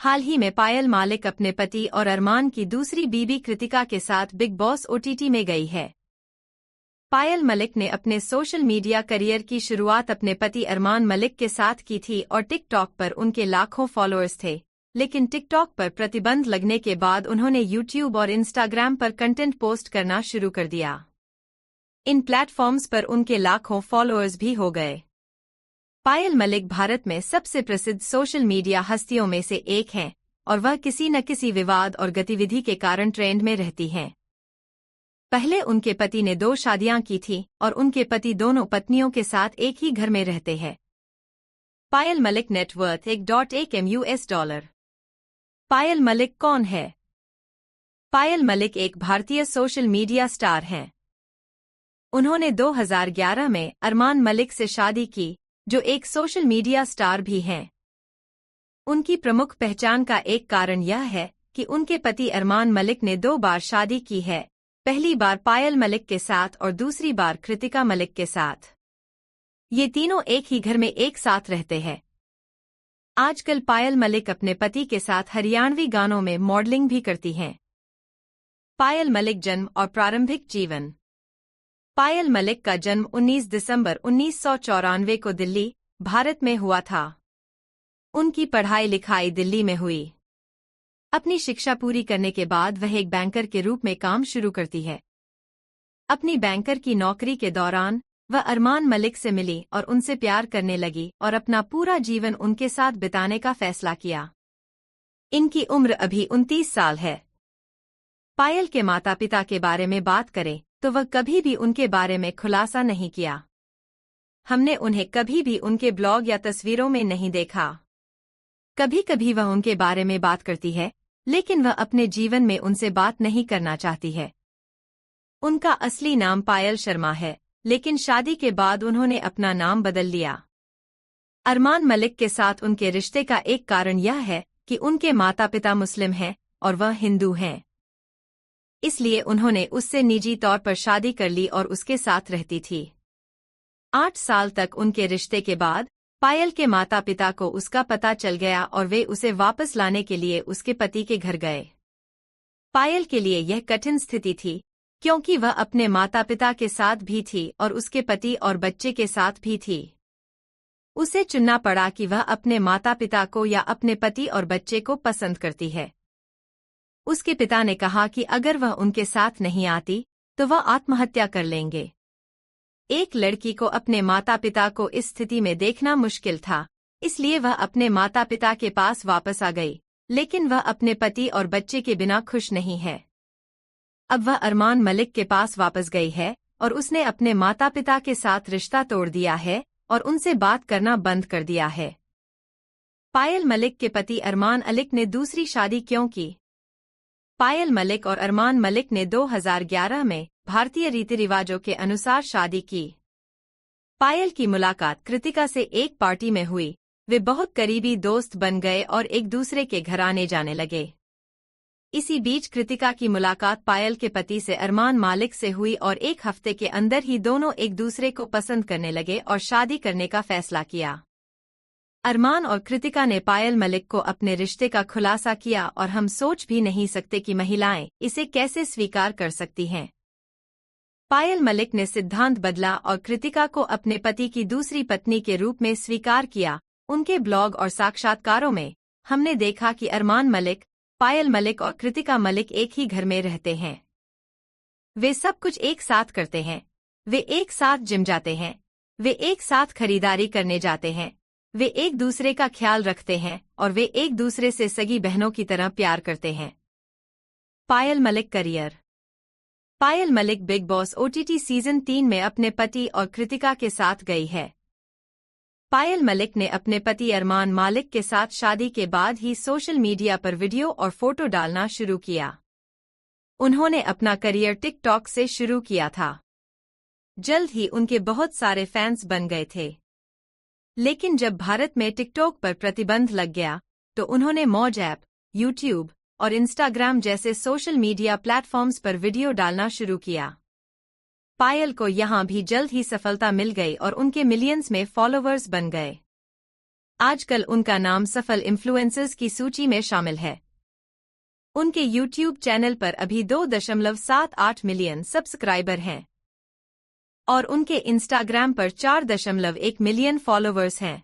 हाल ही में पायल मालिक अपने पति और अरमान की दूसरी बीवी कृतिका के साथ बिग बॉस ओटीटी में गई है। पायल मलिक ने अपने सोशल मीडिया करियर की शुरुआत अपने पति अरमान मलिक के साथ की थी और टिकटॉक पर उनके लाखों फॉलोअर्स थे, लेकिन टिकटॉक पर प्रतिबंध लगने के बाद उन्होंने यूट्यूब और इंस्टाग्राम पर कंटेंट पोस्ट करना शुरू कर दिया। इन प्लेटफॉर्म्स पर उनके लाखों फॉलोअर्स भी हो गए। पायल मलिक भारत में सबसे प्रसिद्ध सोशल मीडिया हस्तियों में से एक हैं और वह किसी न किसी विवाद और गतिविधि के कारण ट्रेंड में रहती हैं। पहले उनके पति ने 2 शादियां की थी और उनके पति दोनों पत्नियों के साथ एक ही घर में रहते हैं। Payal Malik net worth $1.1 million. पायल मलिक कौन है? पायल मलिक एक भारतीय सोशल मीडिया स्टार हैं। उन्होंने 2011 में अरमान मलिक से शादी की, जो एक सोशल मीडिया स्टार भी हैं। उनकी प्रमुख पहचान का एक कारण यह है कि उनके पति अरमान मलिक ने 2 बार शादी की है, पहली बार पायल मलिक के साथ और दूसरी बार कृतिका मलिक के साथ। ये तीनों एक ही घर में एक साथ रहते हैं। आजकल पायल मलिक अपने पति के साथ हरियाणवी गानों में मॉडलिंग भी करती हैं। पायल मलिक जन्म और प्रारंभिक जीवन। पायल मलिक का जन्म 19 दिसंबर 1994 को दिल्ली, भारत में हुआ था। उनकी पढ़ाई लिखाई दिल्ली में हुई। अपनी शिक्षा पूरी करने के बाद वह एक बैंकर के रूप में काम शुरू करती है। अपनी बैंकर की नौकरी के दौरान वह अरमान मलिक से मिली और उनसे प्यार करने लगी और अपना पूरा जीवन उनके साथ बिताने का फैसला किया। इनकी उम्र अभी 29 साल है। पायल के माता पिता के बारे में बात करें तो वह कभी भी उनके बारे में खुलासा नहीं किया। हमने उन्हें कभी भी उनके ब्लॉग या तस्वीरों में नहीं देखा। कभी कभी वह उनके बारे में बात करती है, लेकिन वह अपने जीवन में उनसे बात नहीं करना चाहती है। उनका असली नाम पायल शर्मा है, लेकिन शादी के बाद उन्होंने अपना नाम बदल लिया। अरमान मलिक के साथ उनके रिश्ते का एक कारण यह है कि उनके माता पिता मुस्लिम हैं और वह हिंदू हैं। इसलिए उन्होंने उससे निजी तौर पर शादी कर ली और उसके साथ रहती थी। 8 साल तक उनके रिश्ते के बाद पायल के माता पिता को उसका पता चल गया और वे उसे वापस लाने के लिए उसके पति के घर गए। पायल के लिए यह कठिन स्थिति थी, क्योंकि वह अपने माता पिता के साथ भी थी और उसके पति और बच्चे के साथ भी थी। उसे चुनना पड़ा कि वह अपने माता पिता को या अपने पति और बच्चे को पसंद करती है। उसके पिता ने कहा कि अगर वह उनके साथ नहीं आती तो वह आत्महत्या कर लेंगे। एक लड़की को अपने माता पिता को इस स्थिति में देखना मुश्किल था, इसलिए वह अपने माता पिता के पास वापस आ गई, लेकिन वह अपने पति और बच्चे के बिना खुश नहीं है। अब वह अरमान मलिक के पास वापस गई है और उसने अपने माता पिता के साथ रिश्ता तोड़ दिया है और उनसे बात करना बंद कर दिया है। पायल मलिक के पति अरमान मलिक ने दूसरी शादी क्यों की? पायल मलिक और अरमान मलिक ने 2011 में भारतीय रीति रिवाजों के अनुसार शादी की। पायल की मुलाकात कृतिका से एक पार्टी में हुई। वे बहुत करीबी दोस्त बन गए और एक दूसरे के घर आने जाने लगे। इसी बीच कृतिका की मुलाकात पायल के पति से अरमान मलिक से हुई और 1 हफ्ते के अंदर ही दोनों एक दूसरे को पसंद करने लगे और शादी करने का फैसला किया। अरमान और कृतिका ने पायल मलिक को अपने रिश्ते का खुलासा किया और हम सोच भी नहीं सकते कि महिलाएं इसे कैसे स्वीकार कर सकती हैं। पायल मलिक ने सिद्धांत बदला और कृतिका को अपने पति की दूसरी पत्नी के रूप में स्वीकार किया। उनके ब्लॉग और साक्षात्कारों में हमने देखा कि अरमान मलिक, पायल मलिक और कृतिका मलिक एक ही घर में रहते हैं। वे सब कुछ एक साथ करते हैं। वे एक साथ जिम जाते हैं। वे एक साथ खरीदारी करने जाते हैं। वे एक दूसरे का ख्याल रखते हैं और वे एक दूसरे से सगी बहनों की तरह प्यार करते हैं। Payal Malik career. Payal Malik Bigg Boss OTT season 3 में अपने पति और कृतिका के साथ गई है। पायल मलिक ने अपने पति अरमान मलिक के साथ शादी के बाद ही सोशल मीडिया पर वीडियो और फोटो डालना शुरू किया। उन्होंने अपना करियर टिकटॉक से शुरू किया था। जल्द ही उनके बहुत सारे फैंस बन गए थे। लेकिन जब भारत में टिकटॉक पर प्रतिबंध लग गया तो उन्होंने मौज ऐप, यूट्यूब और इंस्टाग्राम जैसे सोशल मीडिया प्लेटफॉर्म्स पर वीडियो डालना शुरू किया। पायल को यहां भी जल्द ही सफलता मिल गई और उनके मिलियंस में फॉलोवर्स बन गए। आजकल उनका नाम सफल इन्फ्लुएंसर्स की सूची में शामिल है। उनके यूट्यूब चैनल पर अभी 2.78 मिलियन सब्सक्राइबर हैं और उनके इंस्टाग्राम पर 4.1 मिलियन फॉलोवर्स हैं।